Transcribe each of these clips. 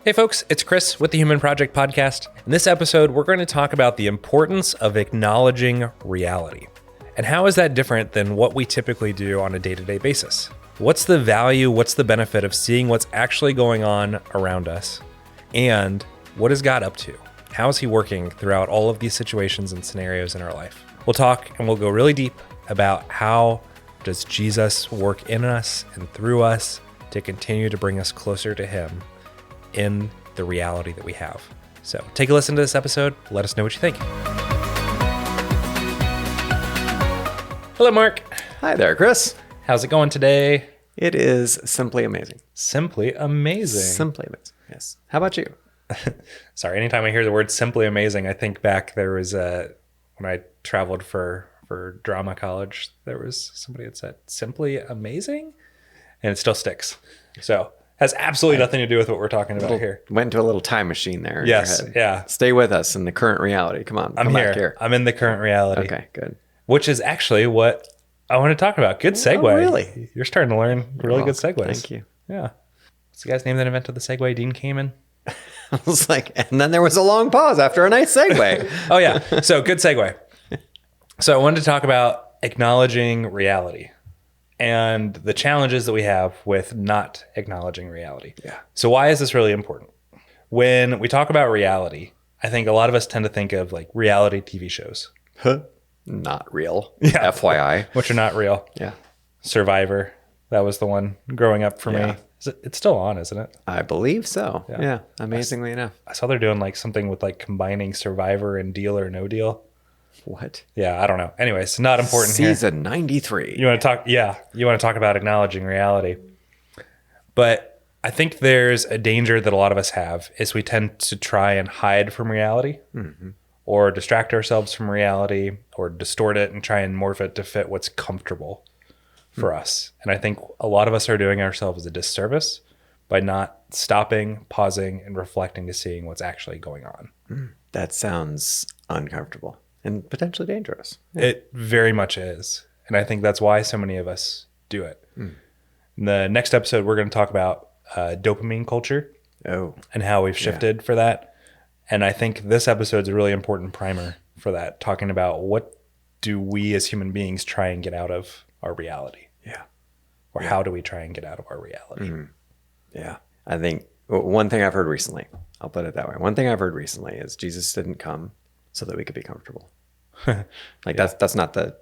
Hey folks, it's Chris with the Human Project Podcast. In this episode, we're going to talk about the importance of acknowledging reality. And how is that different than what we typically do on a day-to-day basis? What's the value, what's the benefit of seeing what's actually going on around us? And what is God up to? How is he working throughout all of these situations and scenarios in our life? We'll talk and we'll go really deep about how does Jesus work in us and through us to continue to bring us closer to him in the reality that we have. So take a listen to this episode. Let us know what you think. Hello, Mark. Hi there, Chris. How's it going today? It is simply amazing. Simply amazing. Simply amazing. Yes. How about you? Sorry, anytime I hear the word simply amazing, I think back there was when I traveled for drama college, there was somebody that said simply amazing, and it still sticks. So has absolutely nothing to do with what we're talking about here. Went into a little time machine there. In Yes, your head. yeah. Stay with us in the current reality. Come on. I'm come here. Back here. I'm in the current reality. Okay, good. Which is actually what I want to talk about. Good segue. Oh, really? You're starting to learn really good segues. Thank you. Yeah. What's the guy's name that invented the segue? Dean Kamen? I was like, and then there was a long pause after a nice segue. Oh, yeah. So good segue. So I wanted to talk about acknowledging reality and the challenges that we have with not acknowledging reality. Yeah. So why is this really important? When we talk about reality, I think a lot of us tend to think of like reality TV shows. Huh? Not real. Yeah. FYI. Which are not real. Yeah. Survivor. That was the one growing up for me. It's still on, isn't it? I believe so. Yeah. Yeah. Amazingly enough. I saw they're doing like something with like combining Survivor and Deal or No Deal. What? Yeah, I don't know. Anyways, not important here. Season 93. You want to talk? Yeah, you want to talk about acknowledging reality. But I think there's a danger that a lot of us have is we tend to try and hide from reality or distract ourselves from reality or distort it and try and morph it to fit what's comfortable for us. And I think a lot of us are doing ourselves a disservice by not stopping, pausing, and reflecting to seeing what's actually going on. That sounds uncomfortable and potentially dangerous. It very much is. And I think that's why so many of us do it. In the next episode, we're going to talk about dopamine culture and how we've shifted for that. And I think this episode's a really important primer for that, talking about what do we as human beings try and get out of our reality? Yeah. Or how do we try and get out of our reality? Yeah. I think one thing I've heard recently, I'll put it that way. One thing I've heard recently is Jesus didn't come so that we could be comfortable. That's not the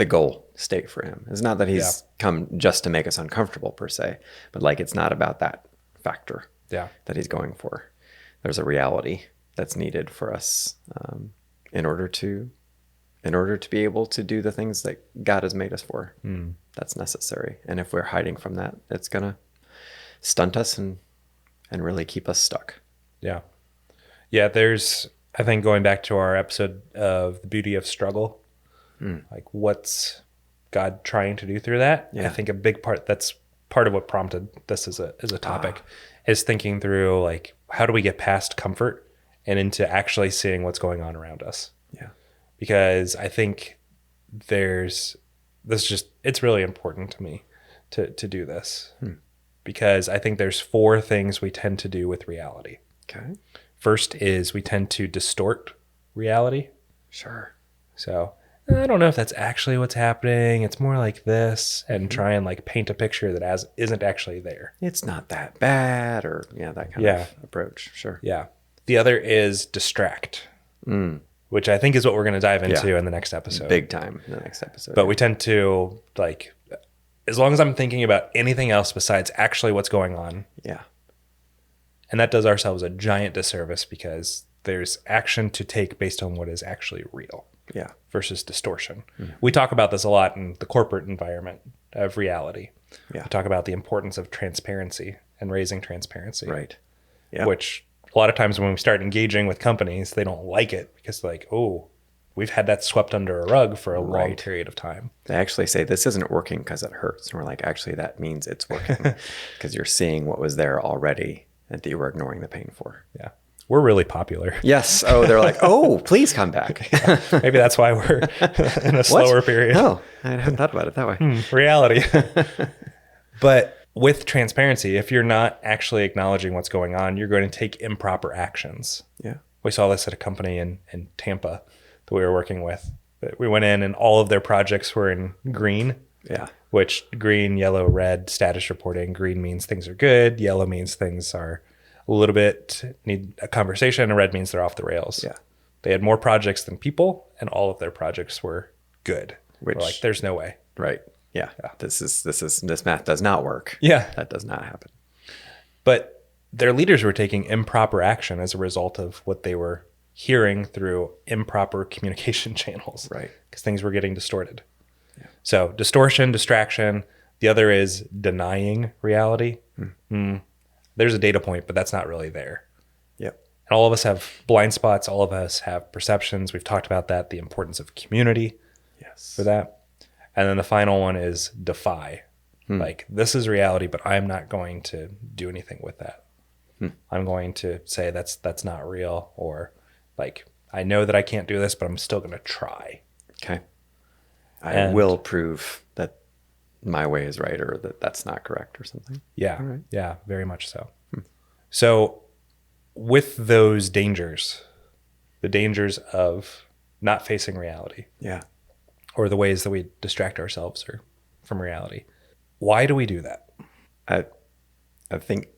goal state for him. It's not that he's come just to make us uncomfortable per se, but like it's not about that factor that he's going for. There's a reality that's needed for us in order to be able to do the things that God has made us for. That's necessary. And if we're hiding from that, it's going to stunt us and really keep us stuck. Yeah. Yeah, there's, I think going back to our episode of the beauty of struggle, like what's God trying to do through that? I think a big part, that's part of what prompted this as a topic, is thinking through like, how do we get past comfort and into actually seeing what's going on around us? Yeah. Because I think it's really important to me to do this because I think there's 4 things we tend to do with reality. Okay. First is we tend to distort reality. Sure. So I don't know if that's actually what's happening. It's more like this, and try and like paint a picture that isn't actually there. It's not that bad, or that kind of approach. Sure. Yeah. The other is distract, which I think is what we're going to dive into in the next episode. Big time in the next episode. But we tend to like, as long as I'm thinking about anything else besides actually what's going on. Yeah. And that does ourselves a giant disservice because there's action to take based on what is actually real. Yeah. Versus distortion. We talk about this a lot in the corporate environment of reality. Yeah. We talk about the importance of transparency and raising transparency. Right. Yeah. Which a lot of times when we start engaging with companies, they don't like it because they're like, oh, we've had that swept under a rug for a long period of time. They actually say this isn't working because it hurts. And we're like, actually, that means it's working because you're seeing what was there already that you were ignoring the pain for. Yeah. We're really popular. Yes. Oh, they're like, oh, please come back. Maybe that's why we're in a slower period. No, I hadn't thought about it that way. Reality. But with transparency, if you're not actually acknowledging what's going on, you're going to take improper actions. Yeah. We saw this at a company in Tampa that we were working with. We went in and all of their projects were in green. Yeah. Which green, yellow, red, status reporting. Green means things are good. Yellow means things are a little bit need a conversation. And red means they're off the rails. Yeah. They had more projects than people, and all of their projects were good. Which, we're like, there's no way. Right. Yeah. This math does not work. Yeah. That does not happen. But their leaders were taking improper action as a result of what they were hearing through improper communication channels. Right. Because things were getting distorted. Yeah. So distortion, distraction. The other is denying reality. There's a data point, but that's not really there. Yep. And all of us have blind spots. All of us have perceptions. We've talked about that, the importance of community for that. And then the final one is defy. Like, this is reality, but I'm not going to do anything with that. I'm going to say that's not real, or like, I know that I can't do this, but I'm still going to try. Okay. I will prove that my way is right, or that that's not correct, or something. Yeah. Right. Yeah, very much so. So with those dangers, the dangers of not facing reality. Yeah. Or the ways that we distract ourselves or from reality. Why do we do that? I think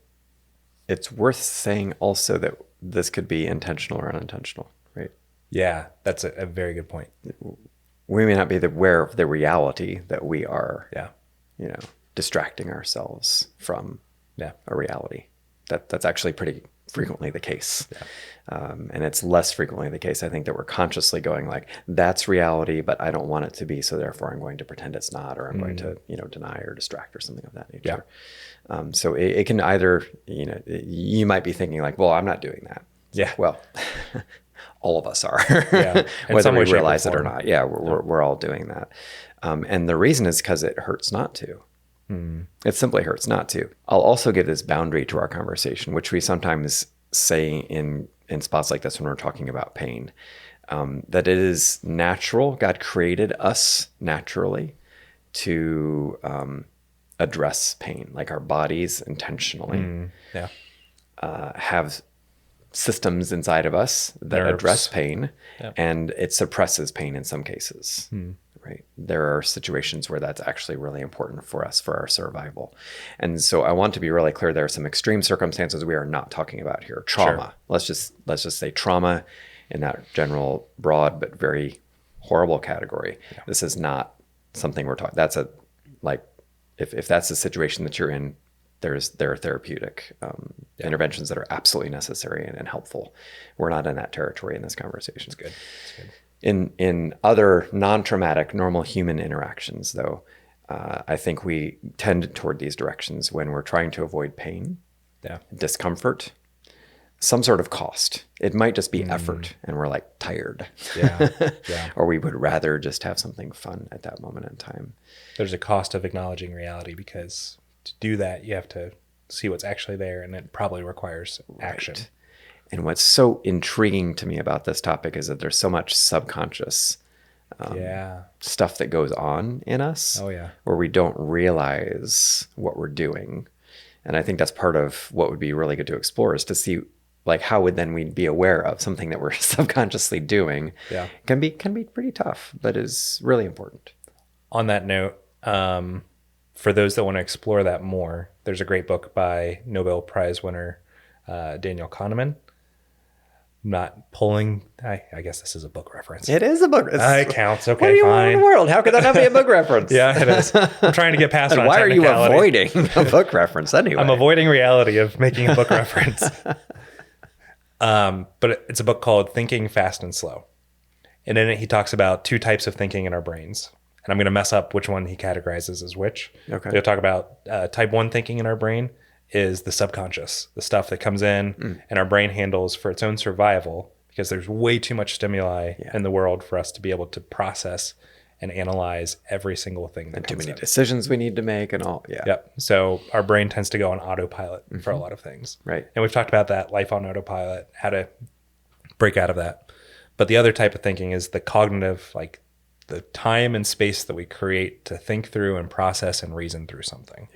it's worth saying also that this could be intentional or unintentional, right? Yeah, that's a very good point. We may not be aware of the reality that we are, you know, distracting ourselves from a reality. That's actually pretty frequently the case. And it's less frequently the case, I think, that we're consciously going like, that's reality, but I don't want it to be, so therefore I'm going to pretend it's not, or I'm going to, deny or distract or something of that nature. So it can either, you might be thinking like, well, I'm not doing that. Yeah. Well, all of us are, whether we realize it or not. Yeah, we're all doing that. And the reason is because it hurts not to. It simply hurts not to. I'll also give this boundary to our conversation, which we sometimes say in spots like this when we're talking about pain, that it is natural. God created us naturally to address pain, like our bodies intentionally have systems inside of us that address pain, and it suppresses pain in some cases. Right. There are situations where that's actually really important for us, for our survival. And so I want to be really clear, there are some extreme circumstances we are not talking about here. Trauma. Sure. Let's just say trauma in that general, broad, but very horrible category. Yeah. This is not something we're talking, that's if that's the situation that you're in, there are therapeutic interventions that are absolutely necessary and helpful. We're not in that territory in this conversation. It's good. In other non-traumatic, normal human interactions, though, I think we tend toward these directions when we're trying to avoid pain, discomfort, some sort of cost. It might just be effort, and we're like tired. Or we would rather just have something fun at that moment in time. There's a cost of acknowledging reality, because to do that, you have to see what's actually there, and it probably requires action. Right. And what's so intriguing to me about this topic is that there's so much subconscious stuff that goes on in us where we don't realize what we're doing. And I think that's part of what would be really good to explore, is to see like how would then we be aware of something that we're subconsciously doing. Can be pretty tough, but is really important. On that note, for those that want to explore that more, there's a great book by Nobel Prize winner Daniel Kahneman. Not pulling, I guess this is a book reference. It is a book. It counts. Okay, what do you fine. want in the world? How could that not be a book reference? Yeah, it is. I'm trying to get past it. Why are you avoiding a book reference anyway? I'm avoiding reality of making a book reference. But it's a book called Thinking Fast and Slow. And in it, he talks about two types of thinking in our brains. And I'm going to mess up which one he categorizes as which. Okay. He'll talk about type 1 thinking in our brain is the subconscious, the stuff that comes in and our brain handles for its own survival, because there's way too much stimuli in the world for us to be able to process and analyze every single thing that comes in. Too many decisions we need to make and all. Yep. So our brain tends to go on autopilot for a lot of things. Right. And we've talked about that, life on autopilot, how to break out of that. But the other type of thinking is the cognitive, like the time and space that we create to think through and process and reason through something.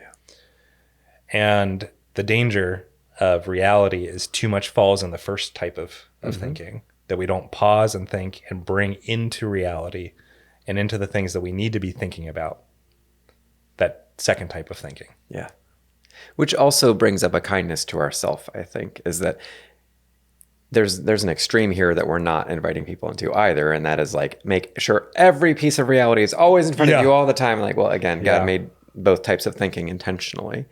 And the danger of reality is too much falls in the first type of thinking, that we don't pause and think and bring into reality and into the things that we need to be thinking about, that second type of thinking. Yeah. Which also brings up a kindness to ourself, I think, is that there's an extreme here that we're not inviting people into either. And that is like, make sure every piece of reality is always in front of you all the time. Like, well, again, God made both types of thinking intentionally.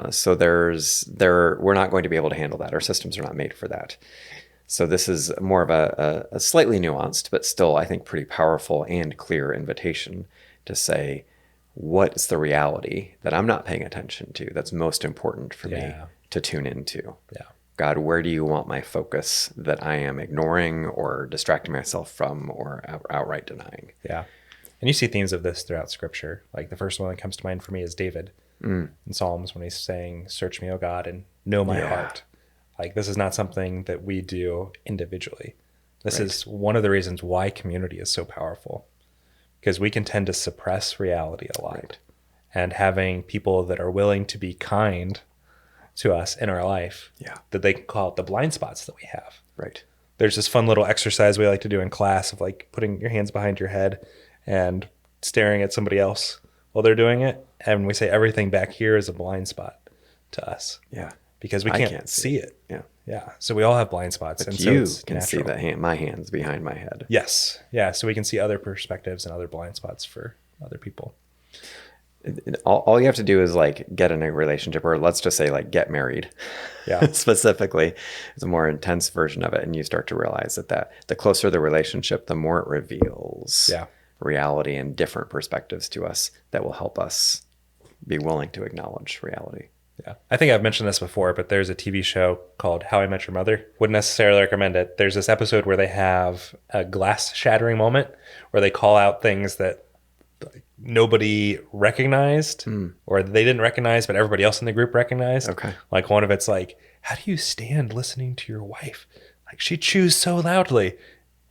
So we're not going to be able to handle that. Our systems are not made for that. So this is more of a slightly nuanced, but still, I think, pretty powerful and clear invitation to say, what is the reality that I'm not paying attention to that's most important for me to tune into? Yeah. God, where do you want my focus that I am ignoring or distracting myself from or outright denying? Yeah. And you see themes of this throughout Scripture. Like the first one that comes to mind for me is David in Psalms when he's saying, search me, O God, and know my heart. Like this is not something that we do individually. This is one of the reasons why community is so powerful, because we can tend to suppress reality a lot. Right. And having people that are willing to be kind to us in our life, that they can call it the blind spots that we have. Right. There's this fun little exercise we like to do in class of like putting your hands behind your head and staring at somebody else while they're doing it. And we say everything back here is a blind spot to us. Yeah. Because we can't see it. Yeah. Yeah. So we all have blind spots. But and you so can see my hands behind my head. Yes. Yeah. So we can see other perspectives and other blind spots for other people. All you have to do is like get in a relationship, or let's just say like get married. Yeah. Specifically, it's a more intense version of it. And you start to realize that the closer the relationship, the more it reveals reality and different perspectives to us that will help us be willing to acknowledge reality. Yeah. I think I've mentioned this before, but there's a TV show called How I Met Your Mother. Wouldn't necessarily recommend it. There's this episode where they have a glass shattering moment where they call out things that nobody recognized or they didn't recognize, but everybody else in the group recognized. Okay. Like one of it's like, how do you stand listening to your wife? Like she chews so loudly.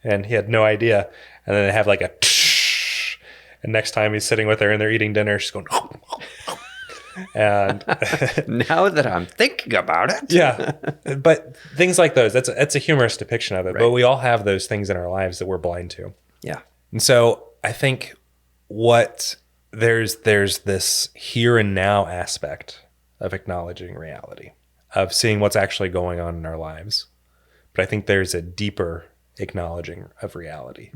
And he had no idea. And then they have like a tsh, and next time he's sitting with her and they're eating dinner, she's going, and now that I'm thinking about it. Yeah. But things like those, that's a humorous depiction of it. Right. But we all have those things in our lives that we're blind to. Yeah. And so I think there's this here and now aspect of acknowledging reality, of seeing what's actually going on in our lives. But I think there's a deeper acknowledging of reality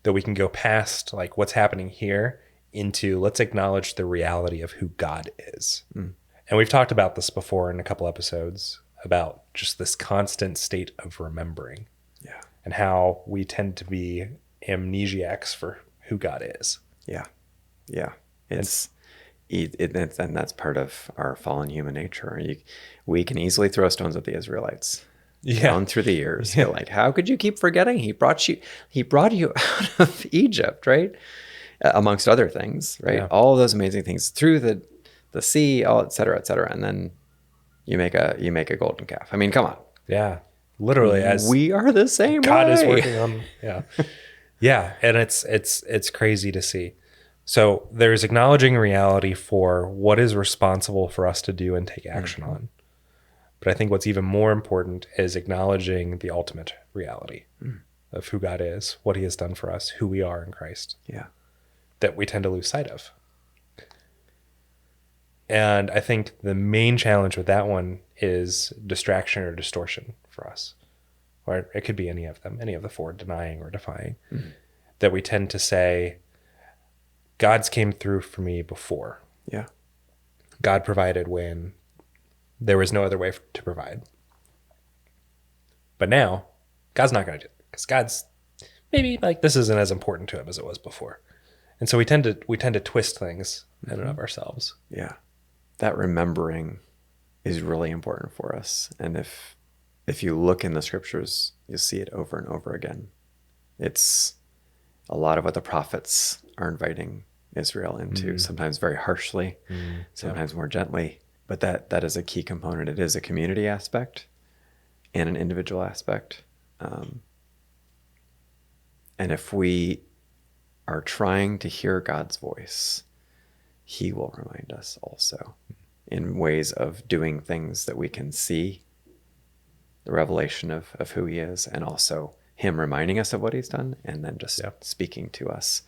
that we can go past like what's happening here into let's acknowledge the reality of who God is. And we've talked about this before in a couple episodes about just this constant state of remembering and how we tend to be amnesiacs for who God is. Yeah. Yeah. And that's part of our fallen human nature. We can easily throw stones at the Israelites down through the years. Yeah. Like, how could you keep forgetting? He brought you out of Egypt, right? Amongst other things, right? Yeah. All of those amazing things through the sea, all et cetera, and then you make a golden calf. I mean, come on. Yeah, literally, as we are the same. God way. Is working on. Yeah, yeah, and it's crazy to see. So there's acknowledging reality for what is responsible for us to do and take action on. But I think what's even more important is acknowledging the ultimate reality of who God is, what He has done for us, who we are in Christ. Yeah. That we tend to lose sight of. And I think the main challenge with that one is distraction or distortion for us. Or it could be any of them, any of the four, denying or defying. That we tend to say, God's came through for me before. Yeah. God provided when there was no other way to provide. But now, God's not going to do it. Because God's maybe like this isn't as important to Him as it was before. And so we tend to twist things in and of ourselves. Yeah. That remembering is really important for us. And if you look in the scriptures, you'll see it over and over again. It's a lot of what the prophets are inviting Israel into, sometimes very harshly, sometimes more gently. But that is a key component. It is a community aspect and an individual aspect. And if we are trying to hear God's voice, He will remind us also in ways of doing things that we can see the revelation of who he is, and also him reminding us of what he's done, and then just speaking to us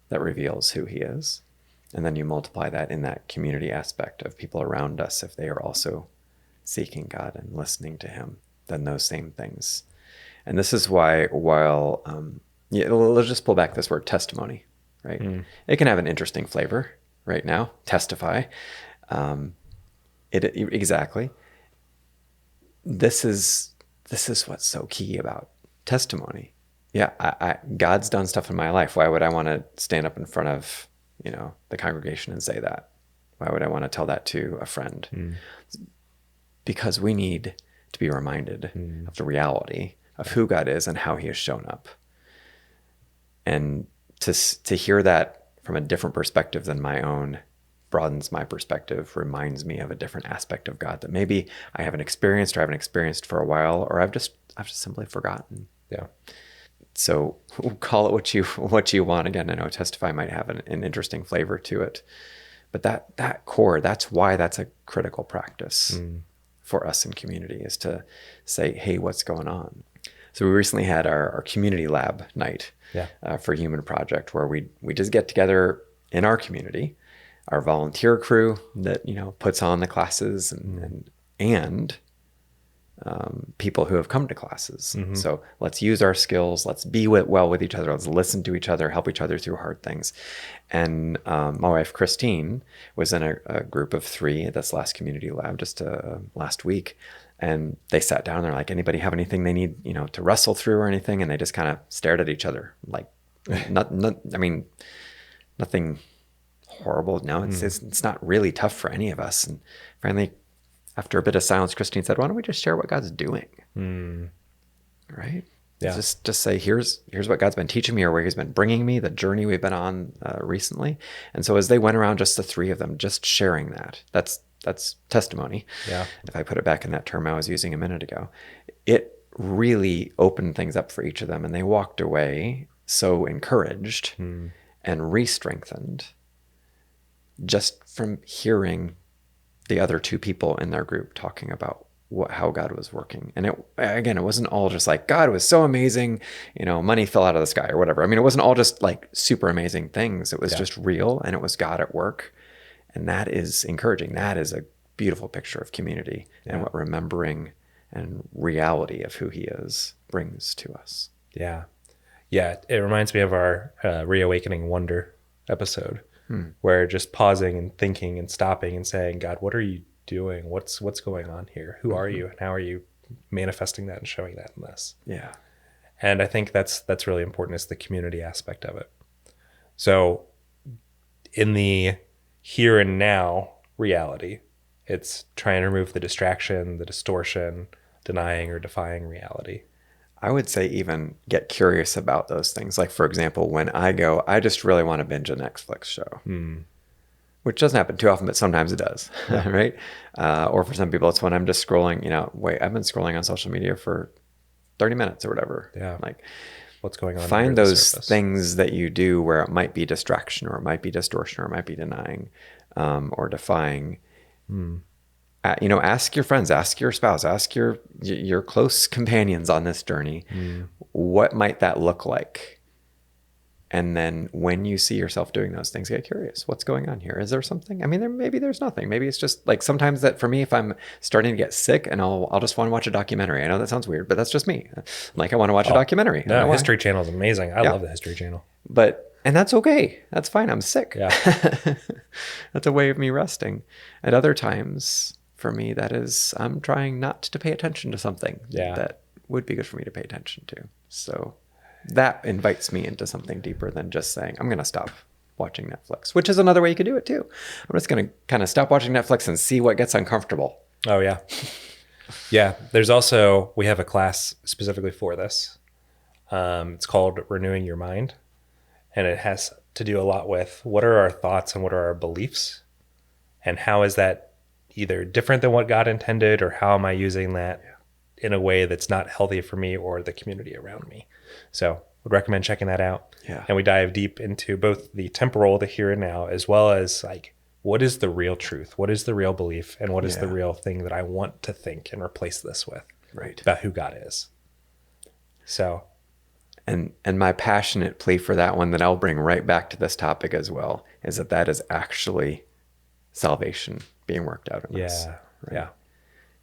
that reveals who he is. And then you multiply that in that community aspect of people around us. If they are also seeking God and listening to him, then those same things. And this is why, while, let's just pull back this word testimony, right? It can have an interesting flavor right now, testify. Exactly. This is what's so key about testimony. Yeah, God's done stuff in my life. Why would I want to stand up in front of, the congregation and say that? Why would I want to tell that to a friend? Because we need to be reminded of the reality of who God is and how he has shown up. And to hear that from a different perspective than my own broadens my perspective, reminds me of a different aspect of God that maybe I haven't experienced for a while, or I've just simply forgotten. Yeah. So call it what you want. Again, I know testify might have an interesting flavor to it, but that core, that's why that's a critical practice for us in community, is to say, hey, what's going on? So we recently had our community lab night for Human Project, where we just get together in our community, our volunteer crew that, puts on the classes and people who have come to classes. So let's use our skills. Let's be well with each other. Let's listen to each other, help each other through hard things. And my wife, Christine, was in a group of 3 at this last community lab just last week. And they sat down and they're like, anybody have anything they need, to wrestle through or anything? And they just kind of stared at each other like, nothing horrible. No, it's not really tough for any of us. And finally, after a bit of silence, Christine said, why don't we just share what God's doing? Right? Yeah. Just say, here's what God's been teaching me, or where he's been bringing me, the journey we've been on recently. And so as they went around, just the 3 of them, just sharing that's testimony. Yeah. If I put it back in that term I was using a minute ago, it really opened things up for each of them. And they walked away so encouraged and re-strengthened just from hearing the other 2 people in their group talking about how God was working. And it wasn't all just like, God was so amazing, money fell out of the sky or whatever. I mean, it wasn't all just like super amazing things. It was just real, and it was God at work. And that is encouraging. That is a beautiful picture of community and what remembering and reality of who he is brings to us. Yeah. Yeah. It reminds me of our Reawakening Wonder episode, where just pausing and thinking and stopping and saying, God, what are you doing? What's going on here? Who are you? And how are you manifesting that and showing that in this? Yeah. And I think that's really important, is the community aspect of it. So in the here and now reality, it's trying to remove the distraction, the distortion, denying or defying reality. I would say even get curious about those things. Like, for example, when I just really want to binge a Netflix show, which doesn't happen too often, but sometimes it does, right? Or for some people, it's when I'm just scrolling, I've been scrolling on social media for 30 minutes or whatever. Yeah. Like, what's going on? Find those things that you do where it might be distraction, or it might be distortion, or it might be denying or defying. Ask your friends, ask your spouse, ask your close companions on this journey, what might that look like? And then when you see yourself doing those things, get curious. What's going on here? Is there something? I mean, maybe there's nothing. Maybe it's just like, sometimes that for me, if I'm starting to get sick, and I'll just want to watch a documentary. I know that sounds weird, but that's just me. Like, I want to watch a documentary. No, History Channel is amazing. I love the History Channel. And that's okay. That's fine. I'm sick. Yeah. That's a way of me resting. At other times, for me, that is, I'm trying not to pay attention to something that would be good for me to pay attention to. So that invites me into something deeper than just saying, I'm going to stop watching Netflix, which is another way you could do it too. I'm just going to kind of stop watching Netflix and see what gets uncomfortable. Oh, yeah. Yeah. There's also, we have a class specifically for this. It's called Renewing Your Mind. And it has to do a lot with what are our thoughts and what are our beliefs, and how is that either different than what God intended, or how am I using that in a way that's not healthy for me or the community around me. So would recommend checking that out. Yeah. And we dive deep into both the temporal, the here and now, as well as like what is the real truth? What is the real belief? And what is the real thing that I want to think and replace this with? Right. About who God is. So. And my passionate plea for that one that I'll bring right back to this topic as well is that is actually salvation being worked out in us. Right? Yeah.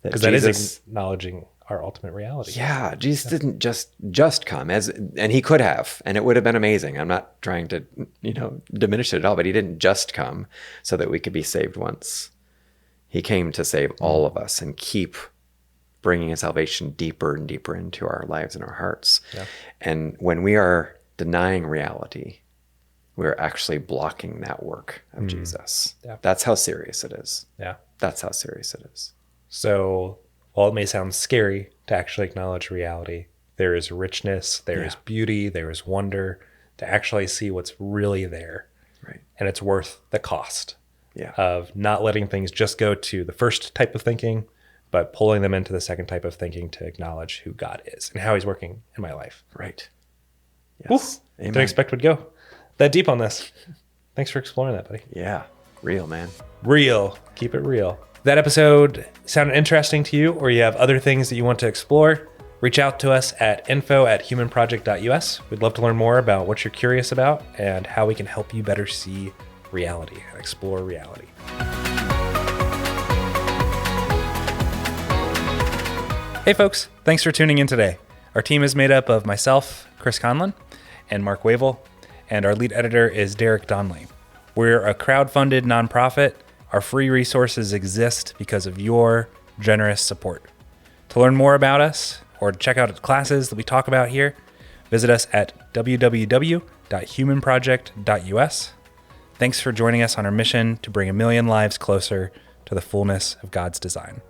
Because that is acknowledging our ultimate reality. Yeah. Jesus didn't just come and he could have, and it would have been amazing. I'm not trying to, diminish it at all, but he didn't just come so that we could be saved once. He came to save all of us and keep bringing a salvation deeper and deeper into our lives and our hearts. Yeah. And when we are denying reality, we're actually blocking that work of Jesus. Yeah. That's how serious it is. Yeah. That's how serious it is. So while it may sound scary to actually acknowledge reality, there is richness, there is beauty, there is wonder to actually see what's really there. Right. And it's worth the cost of not letting things just go to the first type of thinking, but pulling them into the second type of thinking to acknowledge who God is and how he's working in my life. Right. Yes. Didn't expect we'd go that deep on this. Thanks for exploring that, buddy. Yeah. Real, man. Real. Keep it real. If that episode sounded interesting to you, or you have other things that you want to explore, reach out to us at info@humanproject.us. We'd love to learn more about what you're curious about and how we can help you better see reality and explore reality. Hey folks, thanks for tuning in today. Our team is made up of myself, Chris Conlin, and Mark Wavle, and our lead editor is Derek Donley. We're a crowd-funded nonprofit. Our free resources exist because of your generous support. To learn more about us or to check out the classes that we talk about here, visit us at www.humanproject.us. Thanks for joining us on our mission to bring 1 million lives closer to the fullness of God's design.